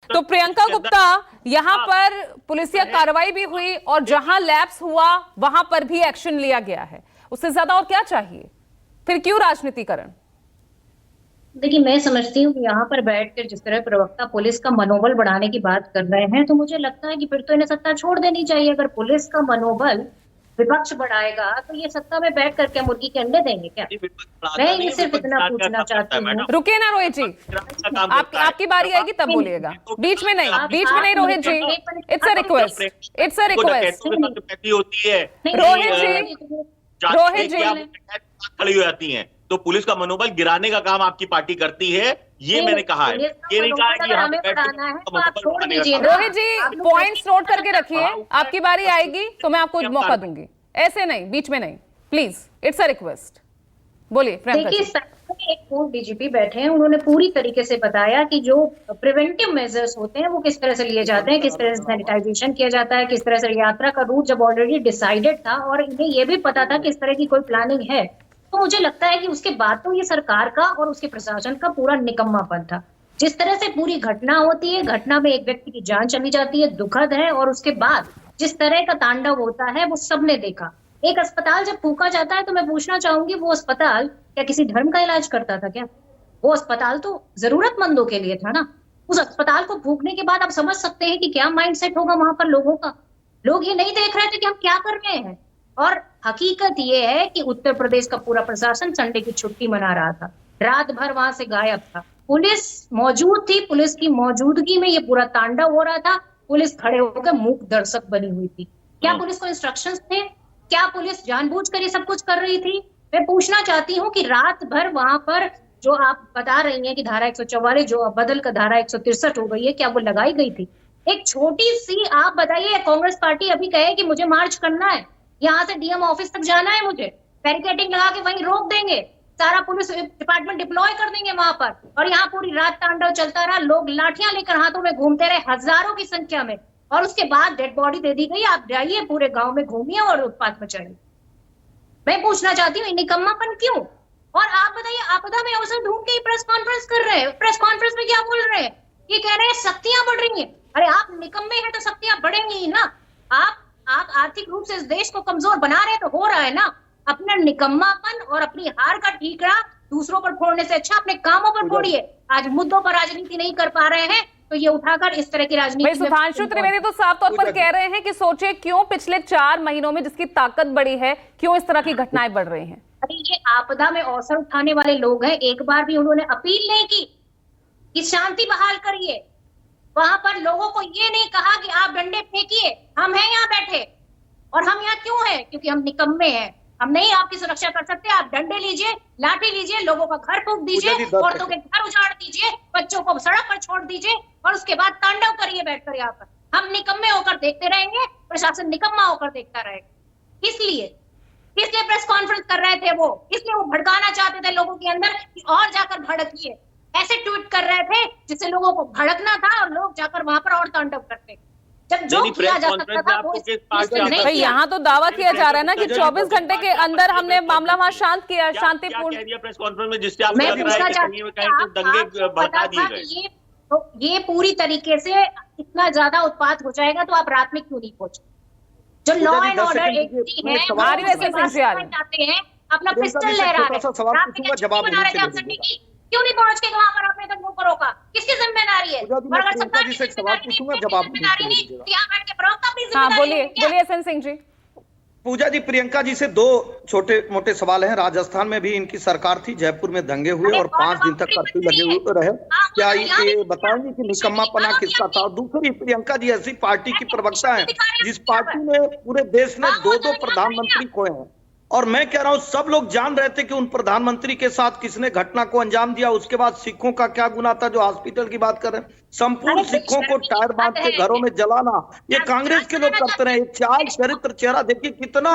तो प्रियंका गुप्ता, यहाँ पर पुलिसिया कार्रवाई भी हुई और जहां लैप्स हुआ वहां पर भी एक्शन लिया गया है। उससे ज्यादा और क्या चाहिए? फिर क्यों राजनीतिकरण? देखिए, मैं समझती हूँ कि यहाँ पर बैठकर जिस तरह प्रवक्ता पुलिस का मनोबल बढ़ाने की बात कर रहे हैं, तो मुझे लगता है कि फिर तो इन्हें सत्ता छोड़ देनी चाहिए। अगर पुलिस का मनोबल विपक्ष बढ़ाएगा तो ये सत्ता में बैठ करके मुर्गी के अंडे देंगे क्या? मैं ये सिर्फ इतना पूछना चाहती हूँ। रुकिए ना रोहित जी, आपकी बारी आएगी तब बोलिएगा, बीच में नहीं, बीच में नहीं Rohit ji. It's a request, it's a request. Rohit ji खड़ी हो जाती हैं तो पुलिस का मनोबल गिराने का काम आपकी पार्टी करती है, ये मैंने कहा है। ये नहीं कहा कि यहाँ पे रोहित जी पॉइंट्स नोट करके रखिए, आपकी बारी आएगी तो मैं आपको मौका दूंगी, ऐसे नहीं, बीच में नहीं, प्लीज, इट्स अ रिक्वेस्ट। बोलिए। देखिए, एक पूर्व डीजीपी बैठे हैं, उन्होंने पूरी तरीके से बताया कि जो प्रिवेंटिव मेजर्स होते हैं वो किस तरह से लिए जाते हैं, किस तरह से सैनिटाइजेशन किया जाता है, किस तरह से यात्रा का रूट जब ऑलरेडी डिसाइडेड था और इन्हें ये भी पता था कि इस तरह की कोई प्लानिंग है, तो मुझे लगता है कि उसके बाद तो ये सरकार का और उसके प्रशासन का पूरा निकम्मापन था। जिस तरह से पूरी घटना होती है, घटना में एक व्यक्ति की जान चली जाती है, दुखद है, और उसके बाद जिस तरह का तांडव होता है वो सबने देखा। एक अस्पताल जब फूका जाता है तो मैं पूछना चाहूंगी, वो अस्पताल क्या किसी धर्म का इलाज करता था क्या? वो अस्पताल तो जरूरतमंदों के लिए था ना। उस अस्पताल को फूकने के बाद आप समझ सकते हैं कि क्या माइंडसेट होगा वहां पर लोगों का। लोग ये नहीं देख रहे थे कि हम क्या कर रहे हैं। और हकीकत ये है कि उत्तर प्रदेश का पूरा प्रशासन संडे की छुट्टी मना रहा था, रात भर वहां से गायब था। पुलिस मौजूद थी, पुलिस की मौजूदगी में ये पूरा तांडव हो रहा था। पुलिस खड़े होकर मूक दर्शक बनी हुई थी। क्या पुलिस को इंस्ट्रक्शंस थे? क्या पुलिस जानबूझकर ये सब कुछ कर रही थी? मैं पूछना चाहती हूँ कि रात भर वहां पर जो आप बता रही हैं कि धारा 144 जो बदल कर धारा 163 हो गई है, क्या वो लगाई गई थी? एक छोटी सी आप बताइए, कांग्रेस पार्टी अभी कहे कि मुझे मार्च करना है, यहाँ से डीएम ऑफिस तक जाना है, मुझे बैरिकेडिंग लगा के वहीं रोक देंगे, सारा पुलिस डिपार्टमेंट डिप्लॉय कर देंगे वहां पर, और यहाँ पूरी रात तांडव चलता रहा। लोग लाठियां लेकर हाथों में घूमते रहे हजारों की संख्या में, और उसके बाद डेड बॉडी दे दी गई। आप जाइए पूरे गांव में घूमिए और उत्पात मचाइए। मैं पूछना चाहती हूँ, निकम्मापन क्यों? और आप बताइए, आपदा में अवसर ढूंढ के ही प्रेस कॉन्फ्रेंस कर रहे हैं। प्रेस कॉन्फ्रेंस में क्या बोल रहे हैं? ये कह रहे हैं शक्तियां बढ़ रही हैं। अरे आप निकम्मे हैं तो शक्तियां बढ़ेंगी ही ना। आप आर्थिक रूप से इस देश को कमजोर बना रहे हैं तो हो रहा है ना। अपना निकम्मापन और अपनी हार का ठीकरा दूसरों पर फोड़ने से अच्छा अपने कामों पर फोड़िए। आज मुद्दों पर राजनीति नहीं कर पा रहे हैं तो ये उठाकर इस तरह की राजनीति। सुधांशु त्रिवेदी तो साफ तौर पर कह रहे हैं कि सोचिए क्यों पिछले 4 महीनों में जिसकी ताकत बढ़ी है, क्यों इस तरह की घटनाएं बढ़ रही हैं। अरे ये आपदा में अवसर उठाने वाले लोग हैं। एक बार भी उन्होंने अपील नहीं की कि शांति बहाल करिए। वहां पर लोगों को ये नहीं कहा कि आप डंडे फेंकिए, हम हैं यहाँ बैठे। और हम यहाँ क्यों हैं? क्योंकि हम निकम्मे हैं, हम नहीं आपकी सुरक्षा कर सकते। आप डंडे लीजिए, लाठी लीजिए, लोगों का घर फूंक दीजिए, औरतों के घर उजाड़ दीजिए, बच्चों को सड़क पर छोड़ दीजिए, और उसके बाद तांडव करिए बैठकर यहाँ पर। हम निकम्मे होकर देखते रहेंगे, प्रशासन निकम्मा होकर देखता रहेगा। इसलिए प्रेस कॉन्फ्रेंस कर रहे थे वो, इसलिए वो भड़काना चाहते थे लोगों के अंदर कि और जाकर भड़किए। ऐसे ट्वीट कर रहे थे जिससे लोगों को भड़कना था और लोग जाकर वहां पर और तांडव करते। जब जो किया जा सकता था वो यहाँ तो दावा किया जा रहा है ना कि 24 घंटे के अंदर हमने मामला वहां शांत किया, शांतिपूर्ण। प्रेस कॉन्फ्रेंस में जिससे मैं पूछना चाहती हूँ, दंगे भड़का दिए गए। ये पूरी तरीके से इतना ज्यादा उत्पात हो जाएगा तो आप रात में क्यों नहीं पहुंचे? जो लॉ एंड ऑर्डर एजेंसी है अपना पिस्टल लहरा रहे, क्यों नहीं पहुंच के वहां पर आपने दंगों को रोका? किसकी जिम्मेदारी है? और अगर सरकार की जिम्मेदारी नहीं तो यहाँ बैठ के प्रवक्ता अपनी जिम्मेदारी है क्या? बोलिए एसएन सिंह जी। पूजा जी, प्रियंका जी से 2 छोटे मोटे सवाल हैं। राजस्थान में भी इनकी सरकार थी, जयपुर में दंगे हुए और 5 दिन तक कर्फ्यू लगे हुए रहे। क्या ये बताएंगे कि निकम्मापना किसका था? और दूसरी, प्रियंका जी ऐसी पार्टी की प्रवक्ता है जिस पार्टी में पूरे देश में 2-2 प्रधानमंत्री खोए हैं, और मैं कह रहा हूं सब लोग जान रहे थे कि उन प्रधानमंत्री के साथ किसने घटना को अंजाम दिया। उसके बाद सिखों का क्या गुनाह था जो हॉस्पिटल की बात कर रहे हैं? संपूर्ण सिखों को टायर बांध के घरों में जलाना, ये कांग्रेस के लोग करते रहे। चाल चरित्र चेहरा देखिए कितना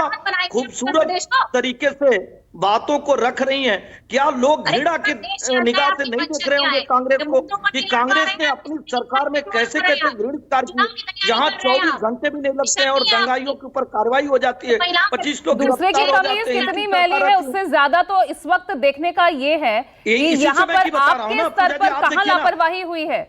खूबसूरत तरीके से बातों को रख रही हैं। क्या लोग घृणा की निगाह से नहीं देख रहे होंगे कांग्रेस को कि कांग्रेस ने अपनी सरकार में कैसे कैसे घृणित कार्य किए, जहां 24 घंटे भी नहीं लगते हैं और दंगाइयों के ऊपर कार्रवाई हो जाती है, 25 लोग दूसरे की कमीज कितनी मैली है उससे ज्यादा तो इस वक्त देखने का ये है कि यहाँ पर आपके स्तर पर कहां लापरवाही हुई है।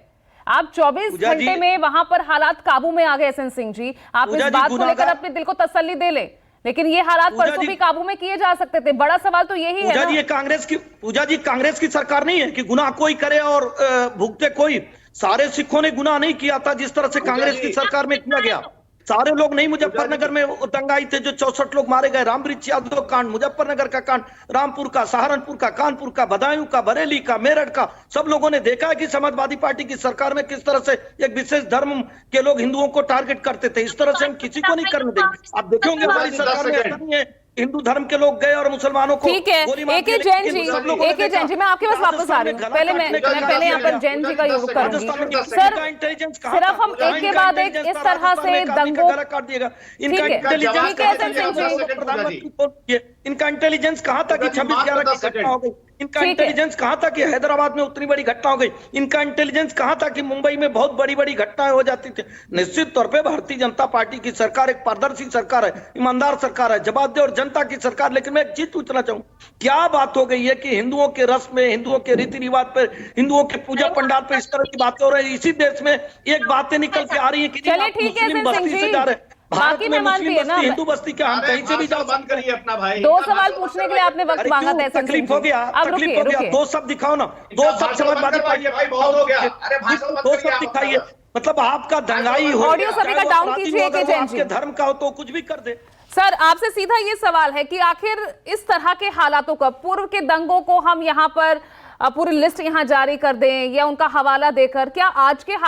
आप 24 पूजा जी- घंटे में वहां पर हालात काबू में आ गए एसएन सिंह जी। आप पूजा इस जी, बात को लेकर गुनाहगार- अपने दिल को तसल्ली दे लें, लेकिन ये हालात पूजा परसों जी- भी काबू में किए जा सकते थे। बड़ा सवाल तो यही है पूजा ना। जी, ये पूजा जी कांग्रेस की सरकार नहीं है कि गुनाह कोई करे और भुगते कोई। सारे सिखों ने गुनाह नहीं किया था जिस तरह से कांग्रेस की सरकार में किया गया। सारे लोग नहीं, मुजफ्फरनगर में वो दंगाई थे जो 64 लोग मारे गए, रामवृक्ष यादव कांड, मुजफ्फरनगर का कांड, रामपुर का, सहारनपुर का, कानपुर का, बदायूं का, बरेली का, मेरठ का, सब लोगों ने देखा है कि समाजवादी पार्टी की सरकार में किस तरह से एक विशेष धर्म के लोग हिंदुओं को टारगेट करते थे। इस तरह से हम किसी को नहीं करने देंगे। आप देखेंगे हमारी सरकार में ऐसा नहीं है हिंदू धर्म के लोग गए और मुसलमानों को ठीक है, गोली मार ए दी, के जैन लेकिन जी, सब लोगों ने ए के देखा, जैन जी, मैं आपके पास वापस आ रही हूँ। पहले मैं पहले यहाँ पर जैन जी का योग करूंगी। सर, सिर्फ हम एक के बाद एक इस तरह से दंगों काट दिएगा। ठीक है, ठीक है एसएन सिंह जी। प्रधानमंत्री इनका इंटेलिजेंस कहाँ था कि 26/11 की घटना हो गई? इनका ठीक है। इंटेलिजेंस कहाँ था कि हैदराबाद में उतनी बड़ी घटना हो गई? इनका इंटेलिजेंस कहाँ था कि मुंबई में बहुत बड़ी बड़ी घटनाएं हो जाती थी? निश्चित तौर पे भारतीय जनता पार्टी की सरकार एक पारदर्शी सरकार है, ईमानदार सरकार है, जवाबदेह और जनता की सरकार। लेकिन मैं एक चीज पूछना चाहूँ, क्या बात हो गई है कि हिंदुओं के रस्म में, हिंदुओं के रीति रिवाज पर, हिंदुओं के पूजा पंडाल पे इस तरह की बातें हो रही है? इसी देश में एक बातें निकल के आ रही है कि जी, चलिए आप ठीक है मुस्लिम एसएन बस्ती सिंह से जी, जा रहे हैं। भारत बाकी में मैं मानती मुस्लिम है ना। बस्ती, हिंदू बस्ती, क्या हम कहीं से भी जा बंद करिए अपना भाई। दो सवाल पूछने के लिए आपने वक्त अरे मांगा था क्यों? एसएन सिंह तकलीफ हो जी। गया, अब तकलीफ रुकिए हो गया। रुकिए। दो शब्द दिखाओ ना, दो शब्द समाजवादी पार्टी भाई बहुत हो गया। अरे भाषण मत दो करिए शब्द आप दिखाइए। अपना। मतलब आपका दंगाई हो, ऑडियो सभी का चाहे वो डाउन अपराधी कीजिए हो, अगर के वो जैन आपके जी। धर्म का हो तो कुछ भी कर दे। सर, आपसे सीधा ये सवाल है कि आखिर इस तरह के हालातों का, पूर्व के दंगों को हम यहाँ पर पूरी लिस्ट यहाँ जारी कर दें या उनका हवाला देकर, क्या आज के